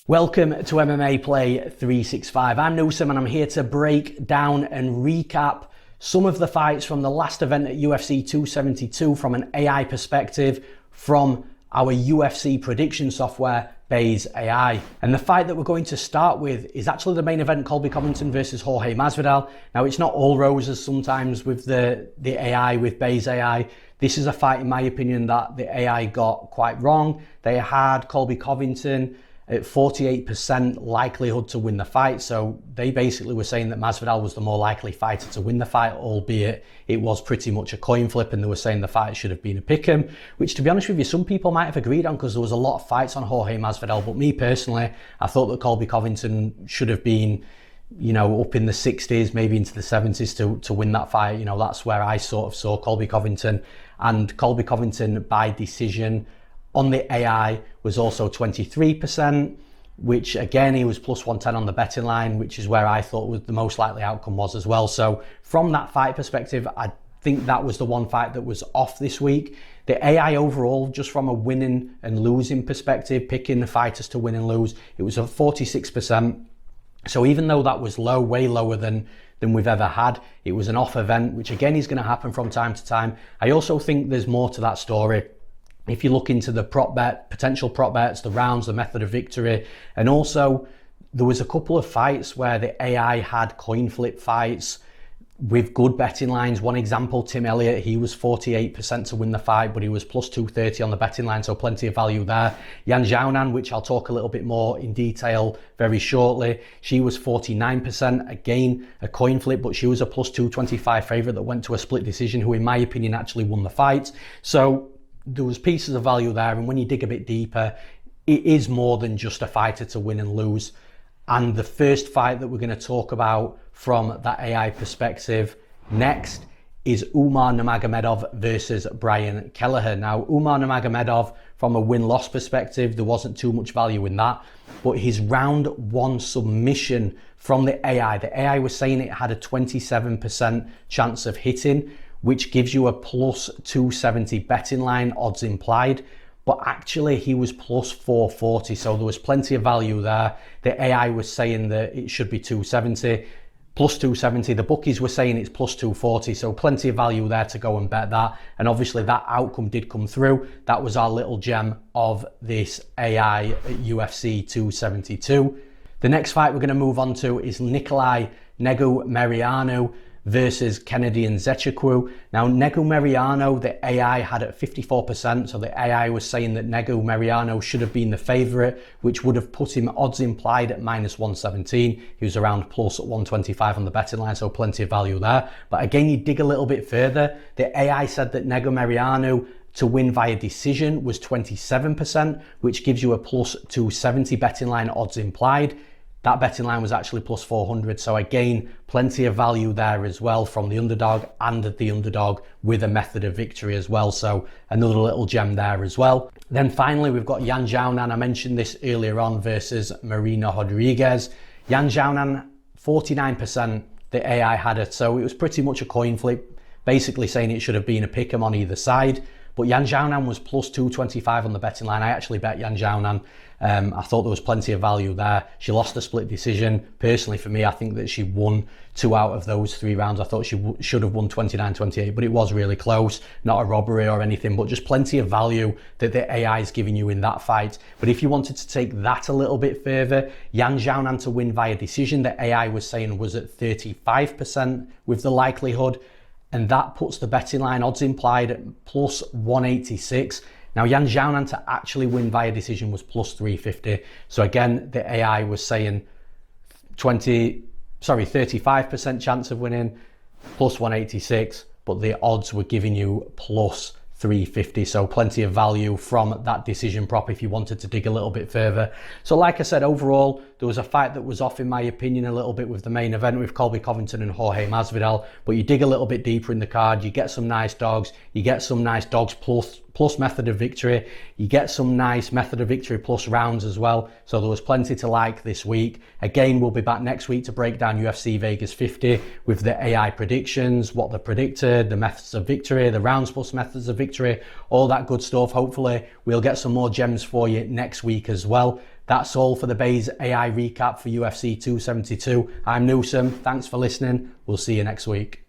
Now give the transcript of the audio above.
Welcome to MMAPlay365. I'm Newsome and I'm here to break down and recap some of the fights from the last event at UFC 272 from an AI perspective from our UFC prediction software, Base AI. And the fight that we're going to start with is actually the main event, Colby Covington versus Jorge Masvidal. Now, it's not all roses sometimes with the AI, with Base AI. This is a fight, in my opinion, that the AI got quite wrong. They had Colby Covington at 48% likelihood to win the fight. So they basically were saying that Masvidal was the more likely fighter to win the fight, albeit it was pretty much a coin flip, and they were saying the fight should have been a pick'em, which, to be honest with you, some people might have agreed on because there was a lot of fights on Jorge Masvidal. But me personally, I thought that Colby Covington should have been, up in the 60s, maybe into the 70s to win that fight. That's where I sort of saw Colby Covington. And Colby Covington by decision on the AI was also 23%, which again, he was plus 110 on the betting line, which is where I thought was the most likely outcome was as well. So from that fight perspective, I think that was the one fight that was off this week. The AI overall, just from a winning and losing perspective, picking the fighters to win and lose, it was at 46%. So even though that was low, way lower than we've ever had, it was an off event, which again is going to happen from time to time. I also think there's more to that story. If you look into the potential prop bets, the rounds, the method of victory, and also there was a couple of fights where the AI had coin flip fights with good betting lines. One example, Tim Elliott, he was 48% to win the fight, but he was plus 230 on the betting line, so plenty of value there. Xiaonan, which I'll talk a little bit more in detail very shortly, she was 49%, again a coin flip, but she was a plus 225 favourite that went to a split decision, who in my opinion actually won the fight. So there was pieces of value there, and when you dig a bit deeper, it is more than just a fighter to win and lose. And the first fight that we're going to talk about from that AI perspective next is Umar Nurmadomedov versus Brian Kelleher. Now, Umar Nurmadomedov, from a win-loss perspective, there wasn't too much value in that, but his round one submission from the AI was saying it had a 27% chance of hitting, which gives you a plus 270 betting line, odds implied. But actually he was plus 440, so there was plenty of value there. The AI was saying that it should be 270, plus 270. The bookies were saying it's plus 240, so plenty of value there to go and bet that. And obviously that outcome did come through. That was our little gem of this AI at UFC 272. The next fight we're going to move on to is Nicolae Negumereanu versus Kennedy and Nzechukwu. Now, Negumereanu, the AI had at 54%, so the AI was saying that Negumereanu should have been the favourite, which would have put him odds implied at minus 117. He was around plus 125 on the betting line, so plenty of value there. But again, you dig a little bit further, the AI said that Negumereanu to win via decision was 27%, which gives you a plus 270 betting line, odds implied. That betting line was actually plus 400. So again, plenty of value there as well from the underdog and the underdog with a method of victory as well. So another little gem there as well. Then finally, we've got Xiaonan. I mentioned this earlier on versus Marina Rodriguez. Xiaonan, 49%, the AI had it. So it was pretty much a coin flip, basically saying it should have been a pick'em on either side. But Xiaonan was plus 225 on the betting line. I actually bet Xiaonan. I thought there was plenty of value there. She lost a split decision. Personally, for me, I think that she won 2 out of those 3 rounds. I thought she should have won 29-28, but it was really close. Not a robbery or anything, but just plenty of value that the AI is giving you in that fight. But if you wanted to take that a little bit further, Xiaonan to win via decision, the AI was saying was at 35% with the likelihood. And that puts the betting line, odds implied, at plus 186. Now, Xiaonan to actually win via decision was plus 350. So again, the AI was saying 35% chance of winning, plus 186, but the odds were giving you plus 350. So plenty of value from that decision prop if you wanted to dig a little bit further. So like I said, overall, there was a fight that was off, in my opinion, a little bit with the main event with Colby Covington and Jorge Masvidal. But you dig a little bit deeper in the card, you get some nice dogs. You get some nice dogs plus plus method of victory. You get some nice method of victory plus rounds as well. So there was plenty to like this week. Again, we'll be back next week to break down UFC Vegas 50 with the AI predictions, what they predicted, the methods of victory, the rounds plus methods of victory, all that good stuff. Hopefully we'll get some more gems for you next week as well. That's all for the Bays AI recap for UFC 272. I'm Newsome. Thanks for listening. We'll see you next week.